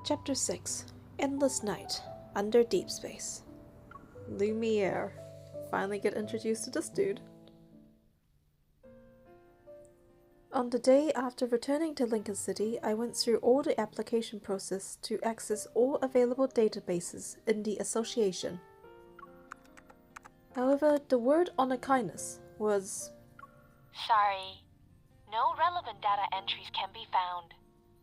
Chapter 6 Endless Night Under Deep Space. Lumiere. Finally get introduced to this dude. On the day after returning to Lincoln City, I went through all the application process to access all available databases in the association. However, the word Onichynus was... Sorry, no relevant data entries can be found.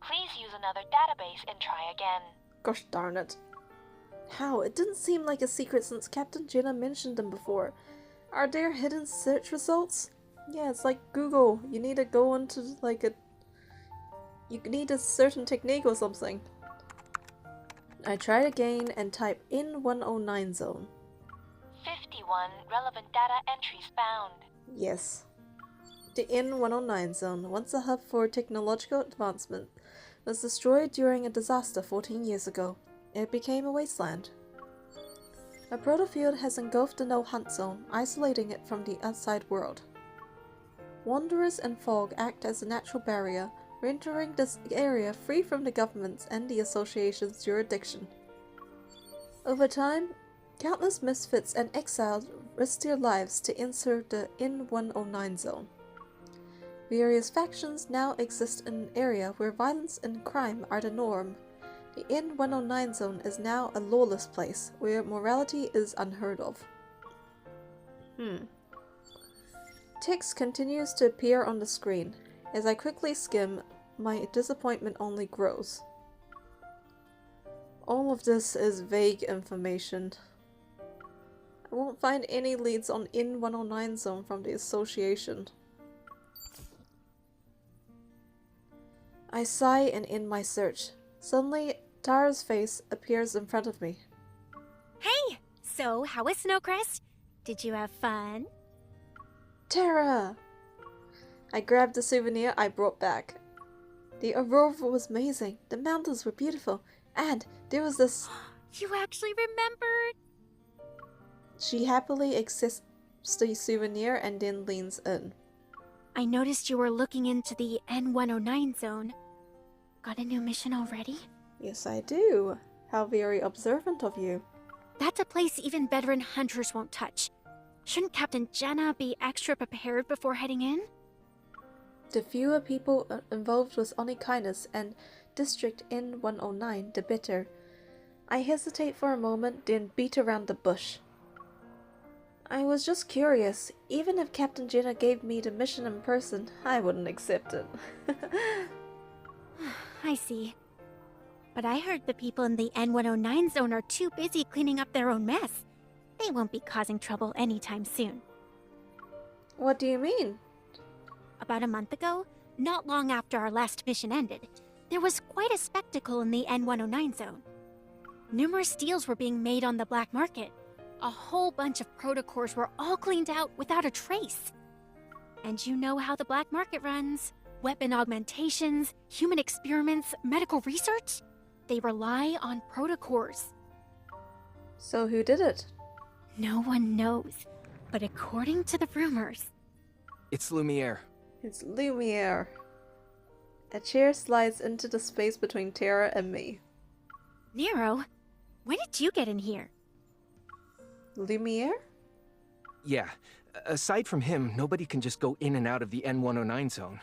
Please use another database and try again. Gosh darn it. How? It didn't seem like a secret since Captain Jenna mentioned them before. Are there hidden search results? Yeah, it's like Google. You need to go into you need a certain technique or something. I tried again and typed in 109 zone. 51 relevant data entries found. Yes. The N109 zone, once a hub for technological advancement, was destroyed during a disaster 14 years ago. It became a wasteland. A protofield has engulfed the no-hunt zone, isolating it from the outside world. Wanderers and fog act as a natural barrier, rendering this area free from the government's and the association's jurisdiction. Over time, countless misfits and exiles risked their lives to enter the N109 zone. Various factions now exist in an area where violence and crime are the norm. The N109 zone is now a lawless place, where morality is unheard of. Text continues to appear on the screen. As I quickly skim, my disappointment only grows. All of this is vague information. I won't find any leads on N109 zone from the association. I sigh and end my search. Suddenly, Tara's face appears in front of me. Hey! So, how was Snowcrest? Did you have fun? Tara! I grabbed the souvenir I brought back. The aurora was amazing, the mountains were beautiful, and there was this... You actually remembered? She happily accepts the souvenir and then leans in. I noticed you were looking into the N109 zone. Got a new mission already? Yes, I do. How very observant of you. That's a place even veteran hunters won't touch. Shouldn't Captain Jenna be extra prepared before heading in? The fewer people involved with Onichynus and District N109, the better. I hesitate for a moment, then beat around the bush. I was just curious. Even if Captain Jenna gave me the mission in person, I wouldn't accept it. I see. But I heard the people in the N109 zone are too busy cleaning up their own mess. They won't be causing trouble anytime soon. What do you mean? About a month ago, not long after our last mission ended, there was quite a spectacle in the N109 zone. Numerous deals were being made on the black market. A whole bunch of protocores were all cleaned out without a trace. And you know how the black market runs. Weapon augmentations, human experiments, medical research? They rely on protocores. So who did it? No one knows, but according to the rumors... It's Lumiere. It's Lumiere. A chair slides into the space between Tara and me. Nero, when did you get in here? Lumiere? Yeah, aside from him, nobody can just go in and out of the N109 zone.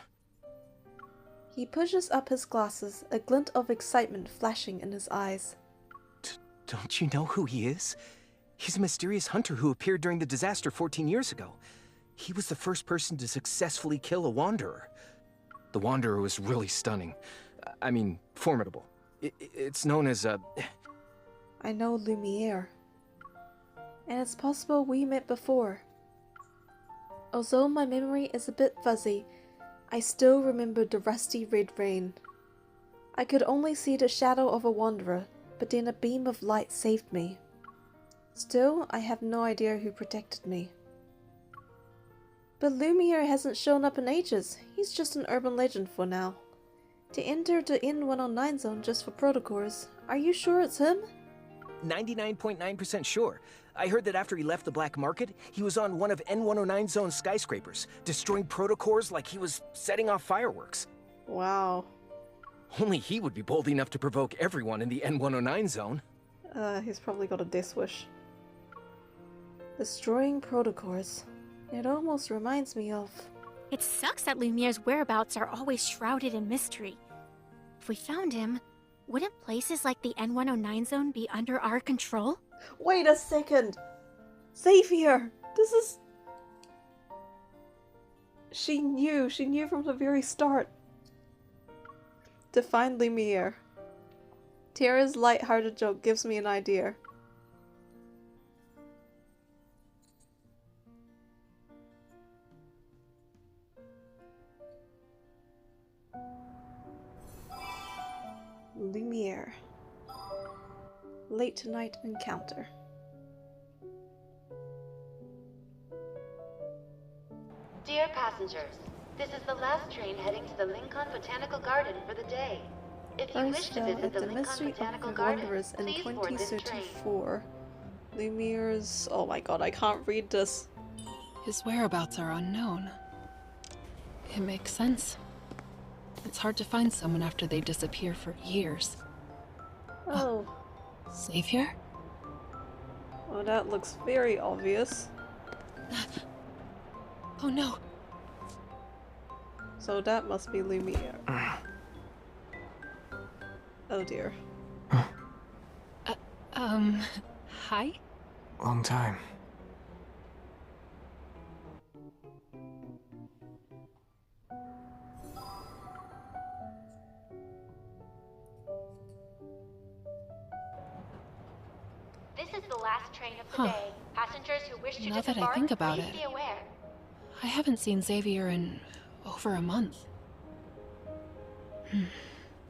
He pushes up his glasses, a glint of excitement flashing in his eyes. Don't you know who he is? He's a mysterious hunter who appeared during the disaster 14 years ago. He was the first person to successfully kill a Wanderer. The Wanderer was really stunning. I mean, formidable. It's known as a... I know Lumiere. And it's possible we met before. Although my memory is a bit fuzzy, I still remember the rusty red rain. I could only see the shadow of a wanderer, but then a beam of light saved me. Still, I have no idea who protected me. But Lumiere hasn't shown up in ages. He's just an urban legend for now. To enter the N109 zone just for protocores, are you sure it's him? 99.9% sure. I heard that after he left the black market, he was on one of N109 zone's skyscrapers, destroying protocores like he was setting off fireworks. Wow. Only he would be bold enough to provoke everyone in the N109 zone. He's probably got a death wish. Destroying protocors. It almost reminds me of... It sucks that Lumiere's whereabouts are always shrouded in mystery. If we found him, wouldn't places like the N109 zone be under our control? Wait a second! Xavier! This is... She knew from the very start. To find Lumiere. Tiara's light-hearted joke gives me an idea. Lumiere. Late night encounter. Dear passengers, this is the last train heading to the Lincoln Botanical Garden for the day. If you wish First to fell visit at the the Lincoln Mystery of Botanical the Garden, Wanderers in please board this train. 2034. Lumiere's... Oh my god, I can't read this. His whereabouts are unknown. It makes sense. It's hard to find someone after they disappear for years. Oh. Xavier? Well, that looks very obvious. Oh no. So that must be Lumiere. Oh dear. Hi? Long time. This is the last train of the Huh. day. Passengers who wish to Now that I disembark, think about please it. be aware. I haven't seen Xavier in over a month.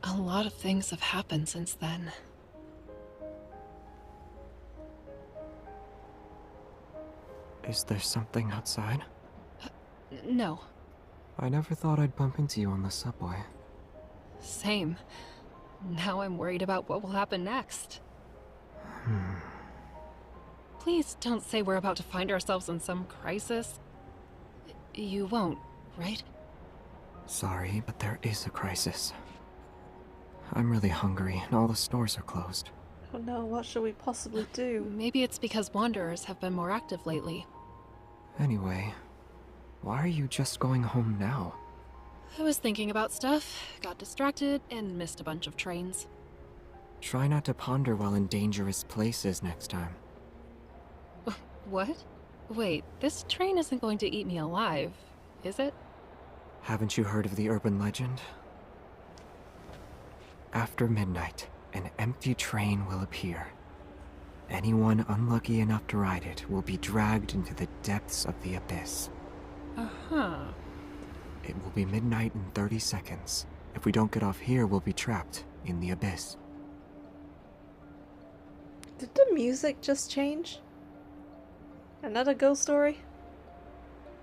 A lot of things have happened since then. Is there something outside? No. I never thought I'd bump into you on the subway. Same. Now I'm worried about what will happen next. Please don't say we're about to find ourselves in some crisis. You won't, right? Sorry, but there is a crisis. I'm really hungry, and all the stores are closed. Oh no, what should we possibly do? Maybe it's because Wanderers have been more active lately. Anyway, why are you just going home now? I was thinking about stuff, got distracted, and missed a bunch of trains. Try not to ponder while in dangerous places next time. What? Wait, this train isn't going to eat me alive, is it? Haven't you heard of the urban legend? After midnight, an empty train will appear. Anyone unlucky enough to ride it will be dragged into the depths of the abyss. Uh-huh. It will be midnight in 30 seconds. If we don't get off here, we'll be trapped in the abyss. Did the music just change? Another ghost story?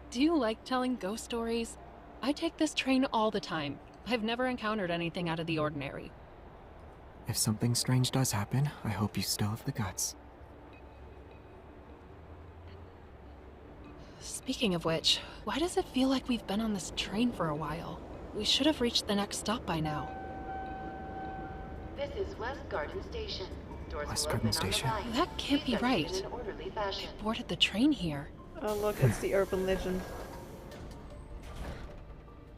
Do you like telling ghost stories? I take this train all the time. I've never encountered anything out of the ordinary. If something strange does happen, I hope you still have the guts. Speaking of which, why does it feel like we've been on this train for a while? We should have reached the next stop by now. This is West Garden Station. Doors West will Garden open on the Station? right. That can't be Please exit right. in an orderly fashion. I boarded the train here. Oh look, it's the urban legend.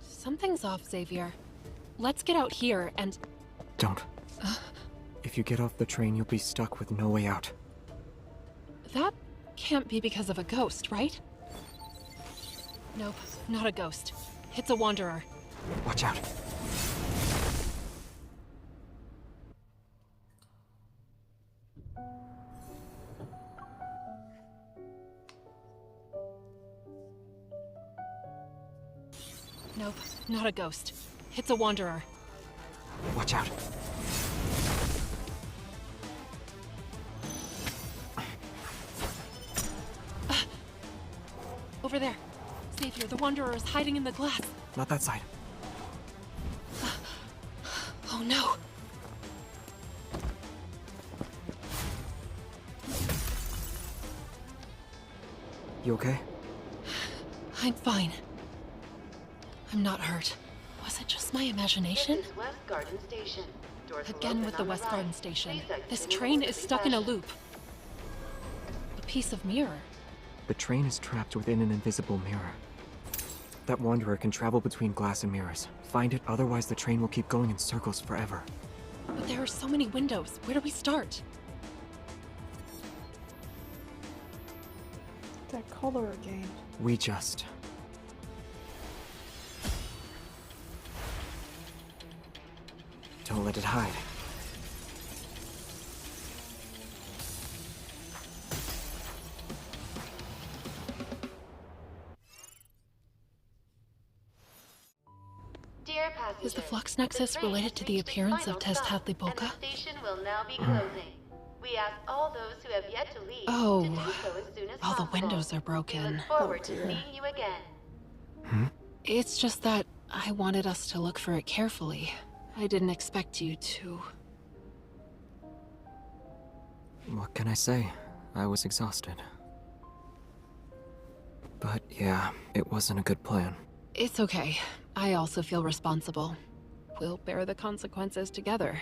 Something's off, Xavier. Let's get out here and... Don't. If you get off the train, you'll be stuck with no way out. That can't be because of a ghost, right? Nope, not a ghost. It's a wanderer. Watch out. Nope, not a ghost. It's a wanderer. Watch out. Over there. Xavier, the wanderer is hiding in the glass. Not that side. Oh no. You okay? I'm fine. I'm not hurt. Was it just my imagination? This is West Garden Station. Doors will Again open with the on West right. Garden Station. Please exit This in an train is orderly stuck in a fashion. loop. A piece of mirror. The train is trapped within an invisible mirror. That wanderer can travel between glass and mirrors. Find it, otherwise the train will keep going in circles forever. But there are so many windows. Where do we start? That color again. We just... don't let it hide. Dear passengers, Is the flux nexus the train related to has the reached its appearance of final Test stop, Hadley Polka? and the station will now be closing. We ask all those who have yet to leave Oh, to do so as soon as all the possible. windows are We broken. look forward Oh, to dear. seeing you again. It's just that I wanted us to look for it carefully. I didn't expect you to. What can I say? I was exhausted. But yeah, it wasn't a good plan. It's okay. I also feel responsible. We'll bear the consequences together.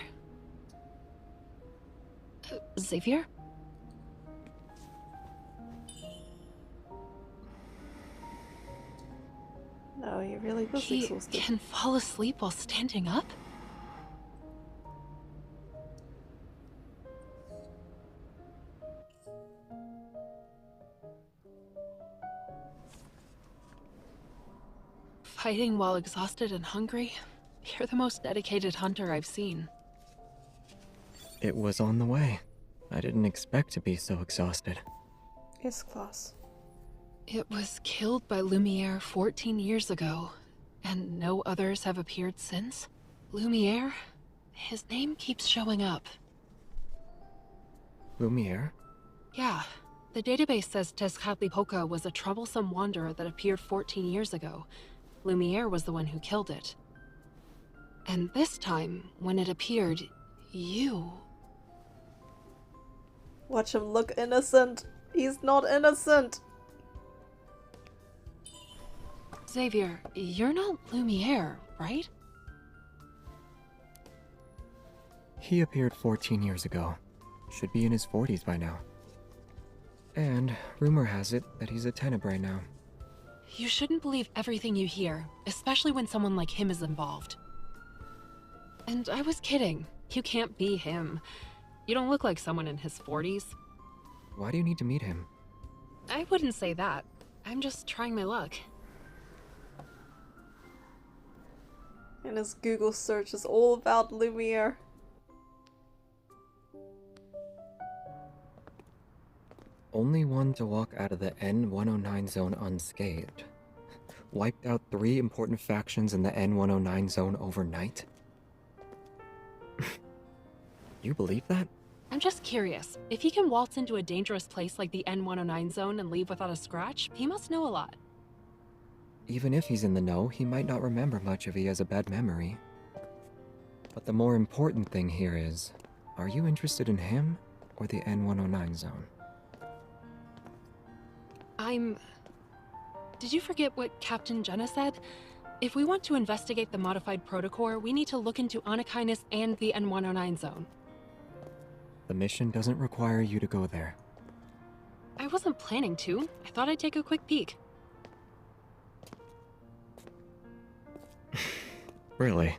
Xavier? No, he really was He exhausted. can fall asleep while standing up? Fighting while exhausted and hungry? You're the most dedicated hunter I've seen. It was on the way. I didn't expect to be so exhausted. It's class. It was killed by Lumiere 14 years ago, and no others have appeared since? Lumiere? His name keeps showing up. Lumiere? Yeah, the database says Tezcatlipoca was a troublesome wanderer that appeared 14 years ago. Lumiere was the one who killed it. And this time, when it appeared, you... Watch him look innocent. He's not innocent. Xavier, you're not Lumiere, right? He appeared 14 years ago. Should be in his 40s by now. And rumor has it that he's a Tenebrae now. You shouldn't believe everything you hear, especially when someone like him is involved. And I was kidding. You can't be him. You don't look like someone in his 40s. Why do you need to meet him? I wouldn't say that. I'm just trying my luck. And his Google search is all about Lumiere. Only one to walk out of the N109 zone unscathed. Wiped out 3 important factions in the N109 zone overnight? You believe that? I'm just curious. If he can waltz into a dangerous place like the N109 zone and leave without a scratch, he must know a lot. Even if he's in the know, he might not remember much if he has a bad memory. But the more important thing here is, are you interested in him or the N109 zone? Did you forget what Captain Jenna said? If we want to investigate the modified protocore, we need to look into Onichynus and the N109 zone. The mission doesn't require you to go there. I wasn't planning to. I thought I'd take a quick peek. Really?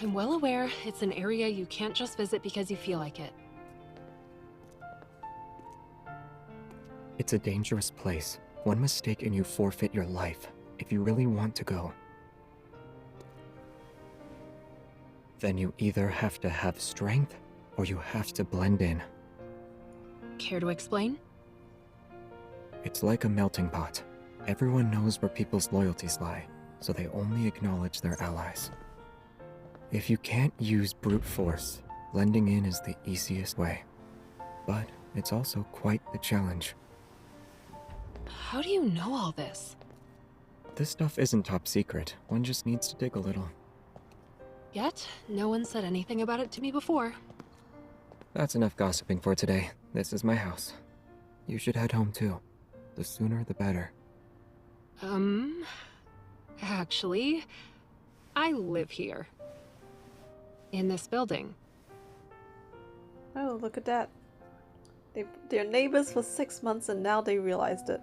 I'm well aware it's an area you can't just visit because you feel like it. It's a dangerous place. One mistake and you forfeit your life, if you really want to go. Then you either have to have strength, or you have to blend in. Care to explain? It's like a melting pot. Everyone knows where people's loyalties lie, so they only acknowledge their allies. If you can't use brute force, blending in is the easiest way. But it's also quite the challenge. How do you know all this? This stuff isn't top secret. One just needs to dig a little. Yet, no one said anything about it to me before. That's enough gossiping for today. This is my house. You should head home too. The sooner the better. Actually, I live here. In this building. Oh, look at that. They're neighbors for 6 months and now they realized it.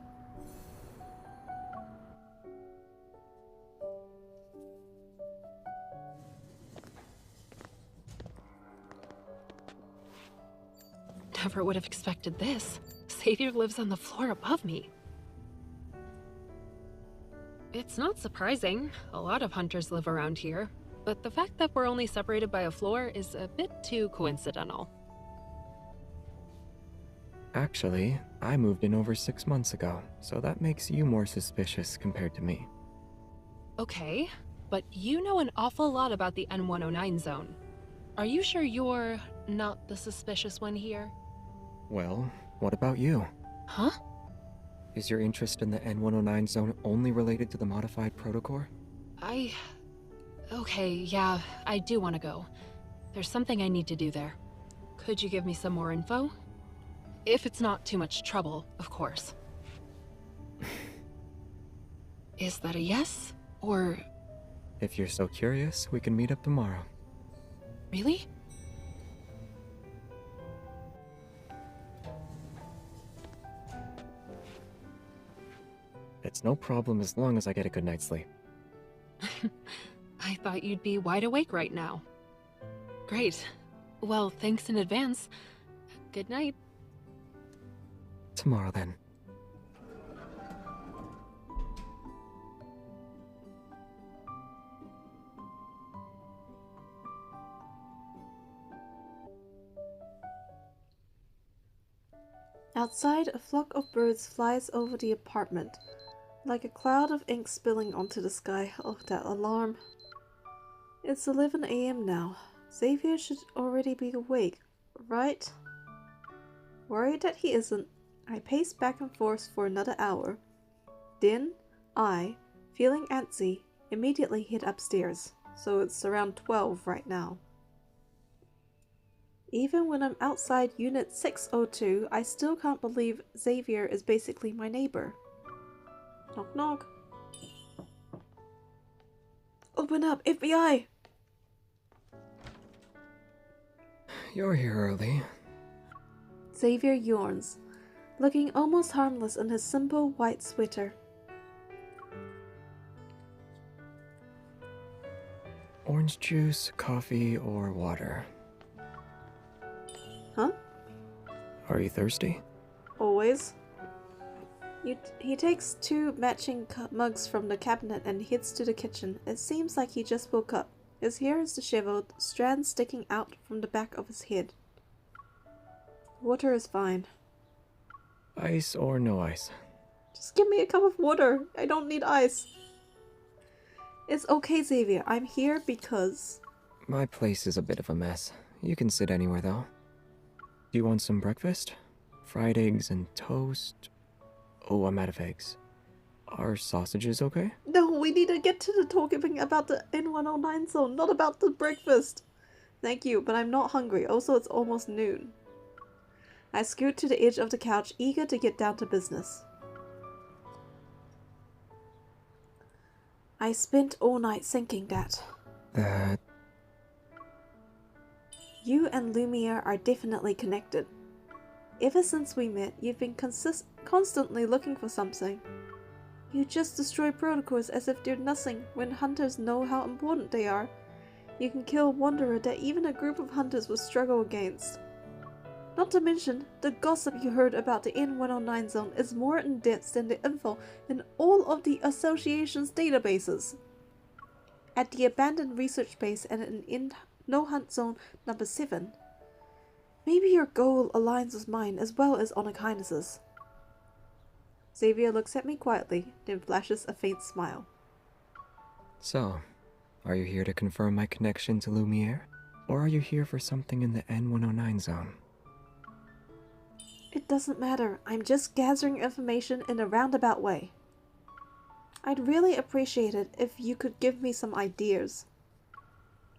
Never would have expected this. Xavier lives on the floor above me. It's not surprising. A lot of hunters live around here. But the fact that we're only separated by a floor is a bit too coincidental. Actually, I moved in over 6 months ago, so that makes you more suspicious compared to me. Okay, but you know an awful lot about the N109 zone. Are you sure you're not the suspicious one here? Well, what about you? Huh? Is your interest in the N109 zone only related to the modified protocore? Okay, yeah, I do want to go. There's something I need to do there. Could you give me some more info? If it's not too much trouble, of course. Is that a yes? Or... If you're so curious, we can meet up tomorrow. Really? It's no problem as long as I get a good night's sleep. I thought you'd be wide awake right now. Great. Well, thanks in advance. Good night. Tomorrow then. Outside, a flock of birds flies over the apartment, like a cloud of ink spilling onto the sky. Oh, that alarm. It's 11 AM now. Xavier should already be awake, right? Worried that he isn't, I pace back and forth for another hour. Then, I, feeling antsy, immediately hit upstairs, so it's around 12 right now. Even when I'm outside Unit 602, I still can't believe Xavier is basically my neighbor. Knock knock. Open up, FBI! You're here early. Xavier yawns, looking almost harmless in his simple white sweater. Orange juice, coffee, or water? Huh? Are you thirsty? Always. He takes 2 matching mugs from the cabinet and heads to the kitchen. It seems like he just woke up. His hair is disheveled, strands sticking out from the back of his head. Water is fine. Ice or no ice? Just give me a cup of water. I don't need ice. It's okay, Xavier. I'm here because... My place is a bit of a mess. You can sit anywhere, though. Do you want some breakfast? Fried eggs and toast? Oh, I'm out of eggs. Are sausages okay? No, we need to get to the talking about the N109 zone, not about the breakfast. Thank you, but I'm not hungry. Also, it's almost noon. I scoot to the edge of the couch, eager to get down to business. I spent all night thinking that you and Lumiere are definitely connected. Ever since we met, you've been constantly looking for something. You just destroy protocols as if they're nothing when hunters know how important they are. You can kill a wanderer that even a group of hunters would struggle against. Not to mention, the gossip you heard about the N109 zone is more in-depth than the info in all of the association's databases. At the abandoned research base and in no-hunt zone number 7. Maybe your goal aligns with mine as well as Onichynus's. Xavier looks at me quietly, then flashes a faint smile. So, are you here to confirm my connection to Lumiere? Or are you here for something in the N109 zone? It doesn't matter. I'm just gathering information in a roundabout way. I'd really appreciate it if you could give me some ideas.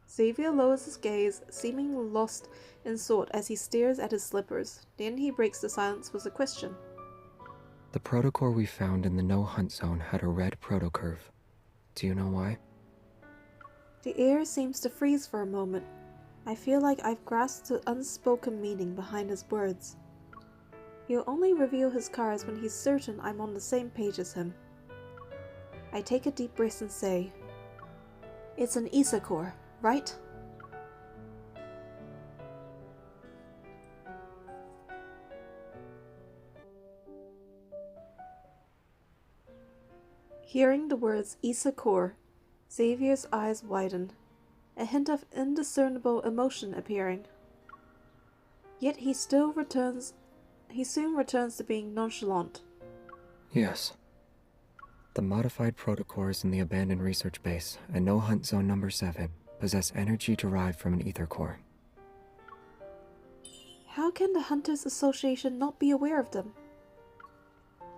Xavier lowers his gaze, seeming lost in thought as he stares at his slippers. Then he breaks the silence with a question. The protocore we found in the no-hunt zone had a red protocurve. Do you know why? The air seems to freeze for a moment. I feel like I've grasped the unspoken meaning behind his words. He'll only reveal his cards when he's certain I'm on the same page as him. I take a deep breath and say, "It's an Issacore, right?" Hearing the words Issacore, Xavier's eyes widen, a hint of indiscernible emotion appearing. Yet he soon returns to being nonchalant. Yes. The modified protocores in the abandoned research base and no-hunt zone number 7 possess energy derived from an ether core. How can the Hunters Association not be aware of them?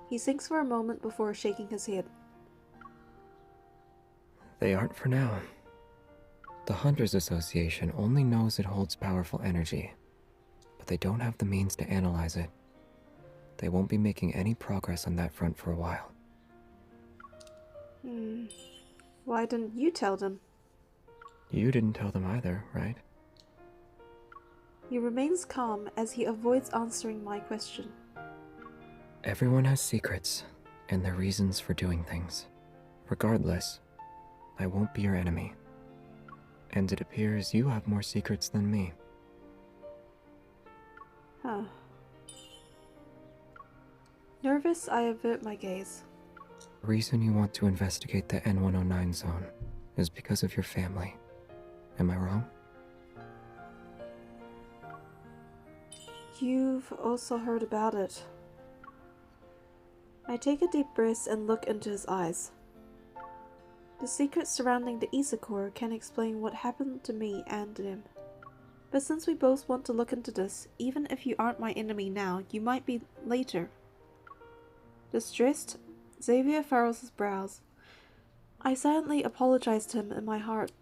He thinks for a moment before shaking his head. They aren't for now. The Hunters Association only knows it holds powerful energy, but they don't have the means to analyze it. They won't be making any progress on that front for a while. Why didn't you tell them? You didn't tell them either, right? He remains calm as he avoids answering my question. Everyone has secrets and their reasons for doing things. Regardless, I won't be your enemy. And it appears you have more secrets than me. Huh. Nervous, I avert my gaze. The reason you want to investigate the N109 zone is because of your family. Am I wrong? You've also heard about it. I take a deep breath and look into his eyes. The secrets surrounding the Issacore can explain what happened to me and him. But since we both want to look into this, even if you aren't my enemy now, you might be later. Distressed, Xavier furrows his brows. I silently apologize to him in my heart.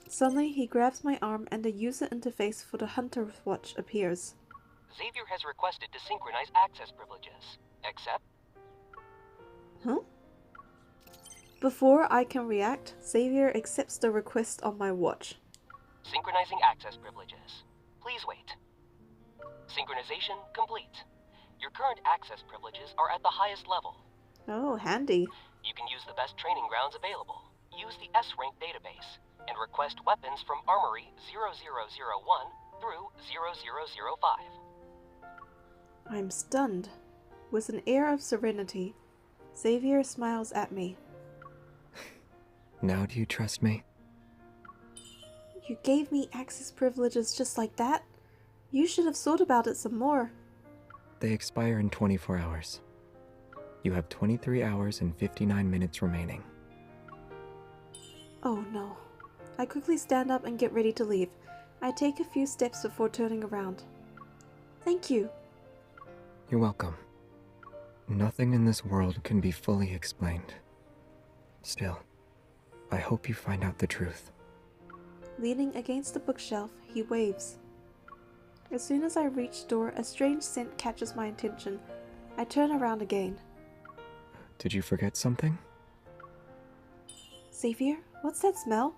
Suddenly, he grabs my arm and a user interface for the Hunter's Watch appears. Xavier has requested to synchronize access privileges. Accept? Huh? Before I can react, Xavier accepts the request on my watch. Synchronizing access privileges. Please wait. Synchronization complete. Your current access privileges are at the highest level. Oh, handy. You can use the best training grounds available, use the S-rank database, and request weapons from Armory 0001 through 0005. I'm stunned. With an air of serenity, Xavier smiles at me. Now do you trust me? You gave me access privileges just like that? You should have thought about it some more. They expire in 24 hours. You have 23 hours and 59 minutes remaining. Oh no. I quickly stand up and get ready to leave. I take a few steps before turning around. Thank you. You're welcome. Nothing in this world can be fully explained. Still, I hope you find out the truth. Leaning against the bookshelf, he waves. As soon as I reach the door, a strange scent catches my attention. I turn around again. Did you forget something? Xavier, what's that smell?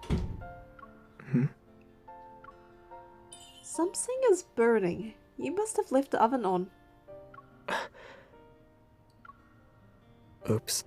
Something is burning. You must have left the oven on. Oops.